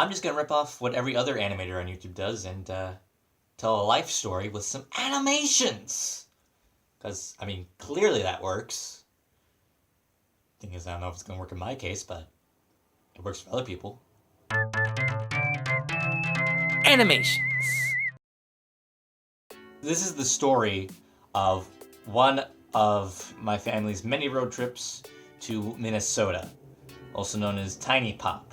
I'm just gonna rip off what every other animator on YouTube does and tell a life story with some animations. Because, I mean, clearly that works. Thing is, I don't know if it's gonna work in my case, but it works for other people. Animations. This is the story of one of my family's many road trips to Minnesota, also known as Tiny Pop.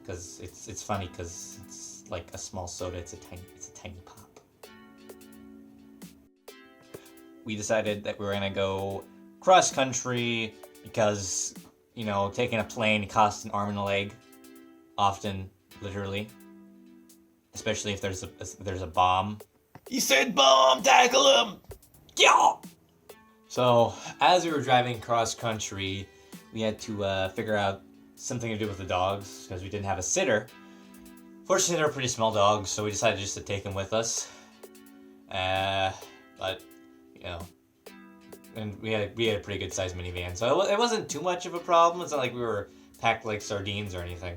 Because it's funny because it's like a small soda. It's a tiny pop. We decided that we were gonna go cross country because, you know, taking a plane costs an arm and a leg, often, literally. Especially if there's a bomb. He said bomb, tackle him! Yeah! So, as we were driving cross country, we had to figure out something to do with the dogs, because we didn't have a sitter. Fortunately, they were pretty small dogs, so we decided just to take them with us. But, you know, and we had a pretty good sized minivan, so it wasn't too much of a problem. It's not like we were packed like sardines or anything.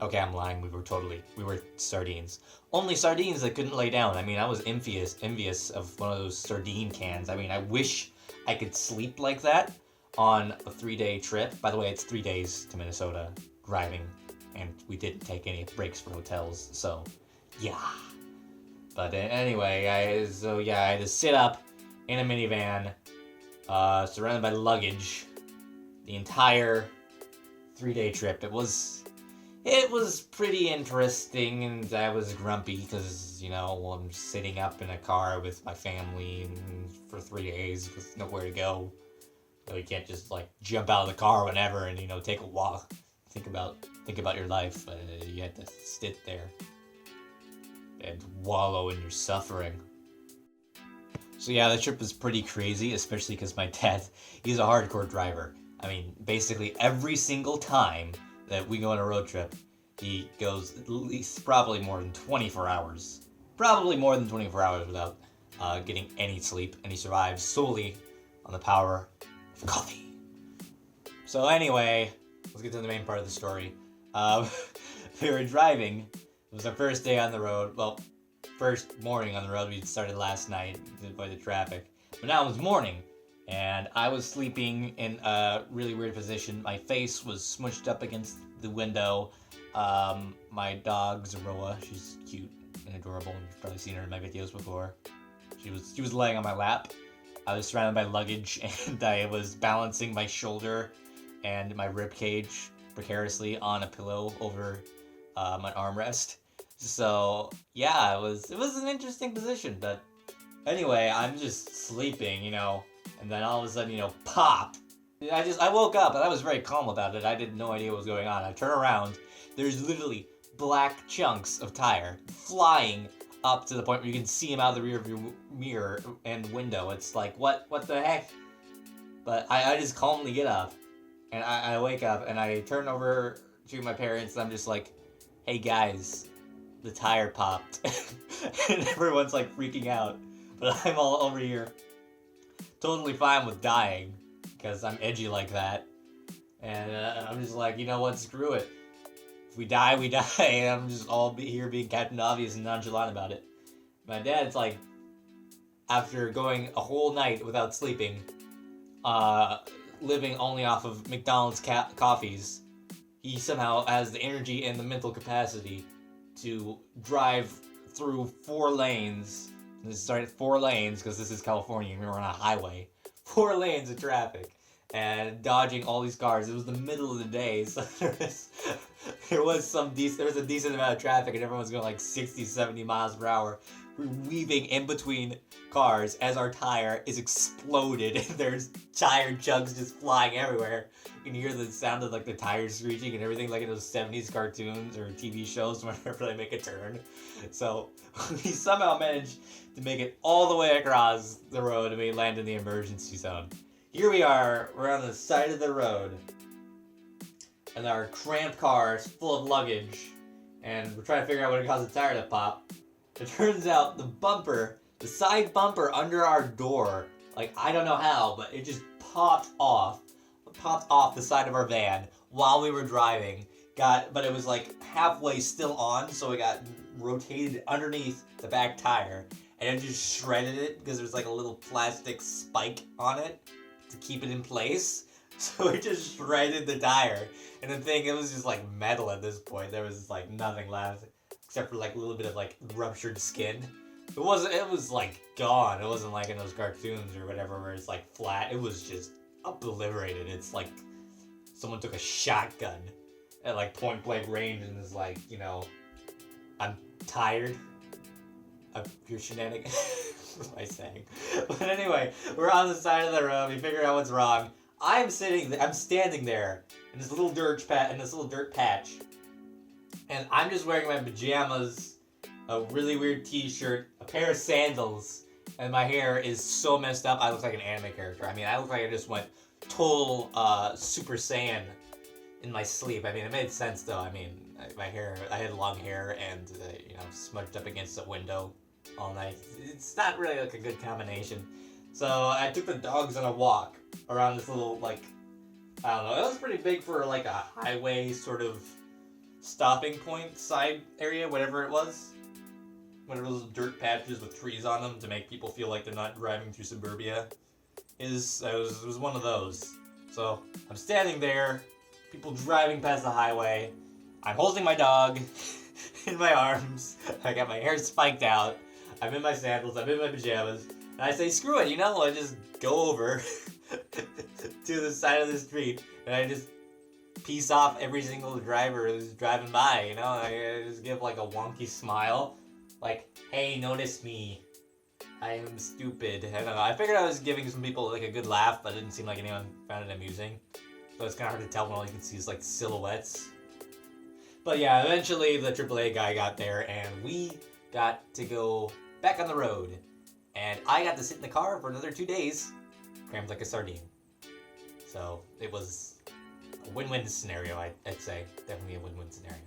Okay, I'm lying. We were sardines. Only sardines that couldn't lay down. I mean, I was envious of one of those sardine cans. I mean, I wish I could sleep like that on a 3-day trip. By the way, it's 3 days to Minnesota driving, and we didn't take any breaks for hotels, so yeah. But anyway, I had to sit up in a minivan, surrounded by luggage, the entire 3-day trip. It was pretty interesting, and I was grumpy because, you know, I'm sitting up in a car with my family for 3 days with nowhere to go. So you can't just, like, jump out of the car whenever and, you know, take a walk. Think about your life. You have to sit there and wallow in your suffering. So yeah, the trip was pretty crazy, especially because my dad, he's a hardcore driver. I mean, basically every single time that we go on a road trip, he goes at least probably more than 24 hours. Probably more than 24 hours without getting any sleep, and he survives solely on the power of coffee. So anyway, let's get to the main part of the story. We were driving. It was our first day on the road. Well, first morning on the road. We started last night to avoid the traffic. But now it was morning, and I was sleeping in a really weird position. My face was smushed up against the window. My dog, Zeroa, she's cute and adorable. You've probably seen her in my videos before. She was laying on my lap. I was surrounded by luggage, and I was balancing my shoulder and my rib cage precariously on a pillow over my armrest. So yeah, it was an interesting position. But anyway, I'm just sleeping, you know, and then all of a sudden, you know, pop. I woke up and I was very calm about it. I had no idea what was going on. I turn around, there's literally black chunks of tire flying up to the point where you can see them out of the rear view mirror and window. It's like, what the heck? But I just calmly get up, and I wake up, and I turn over to my parents, and I'm just like, hey guys, the tire popped. And everyone's like freaking out, but I'm all over here totally fine with dying, because I'm edgy like that. And I'm just like, you know what, screw it. If we die, we die. And I'm just all here being Captain Obvious and nonchalant about it. My dad's like, after going a whole night without sleeping, living only off of McDonald's coffees, he somehow has the energy and the mental capacity to drive through 4 lanes. This started 4 lanes because this is California and we were on a highway. 4 lanes of traffic and dodging all these cars. It was the middle of the day, so there was a decent amount of traffic, and everyone was going like 60, 70 miles per hour. We're weaving in between cars as our tire is exploded, and there's tire chugs just flying everywhere. You can hear the sound of like the tires screeching and everything, like in those 70s cartoons or TV shows whenever they make a turn. So we somehow managed to make it all the way across the road, and we land in the emergency zone. Here we are, we're on the side of the road, and our cramped car is full of luggage, and we're trying to figure out what caused the tire to pop. It turns out the side bumper under our door, like, I don't know how, but it just popped off the side of our van while we were driving, but it was like halfway still on, so it got rotated underneath the back tire, and it just shredded it because there's like a little plastic spike on it to keep it in place. So it just shredded the tire, and the thing, it was just like metal at this point. There was like nothing left except for like a little bit of like ruptured skin. It was like gone. It wasn't like in those cartoons or whatever where it's like flat. It was just obliterated. It's like someone took a shotgun at like point blank range and is like, you know, I'm tired of your shenanigans. What am I saying? But anyway, we're on the side of the road. We figure out what's wrong. I'm standing there in this little dirt patch, and I'm just wearing my pajamas, a really weird t-shirt, a pair of sandals, and my hair is so messed up. I look like an anime character. I mean, I look like I just went total Super Saiyan in my sleep. I mean, it made sense though. I mean, my hair, I had long hair and you know, smudged up against the window all night. It's not really like a good combination. So I took the dogs on a walk around this little, like, I don't know, it was pretty big for like a highway sort of stopping point side area, whatever it was. One of those dirt patches with trees on them to make people feel like they're not driving through suburbia. It was one of those. So I'm standing there, people driving past the highway. I'm holding my dog in my arms. I got my hair spiked out. I'm in my sandals, I'm in my pajamas. And I say, screw it, you know, I just go over to the side of the street and I just piece off every single driver who's driving by, you know? I just give like a wonky smile. Like, hey, notice me. I am stupid. I don't know. I figured I was giving some people like a good laugh, but it didn't seem like anyone found it amusing. So it's kind of hard to tell when all you can see is like silhouettes. But yeah, eventually the AAA guy got there and we got to go back on the road. And I got to sit in the car for another 2 days, crammed like a sardine. So it was a win-win scenario, I'd say. Definitely a win-win scenario.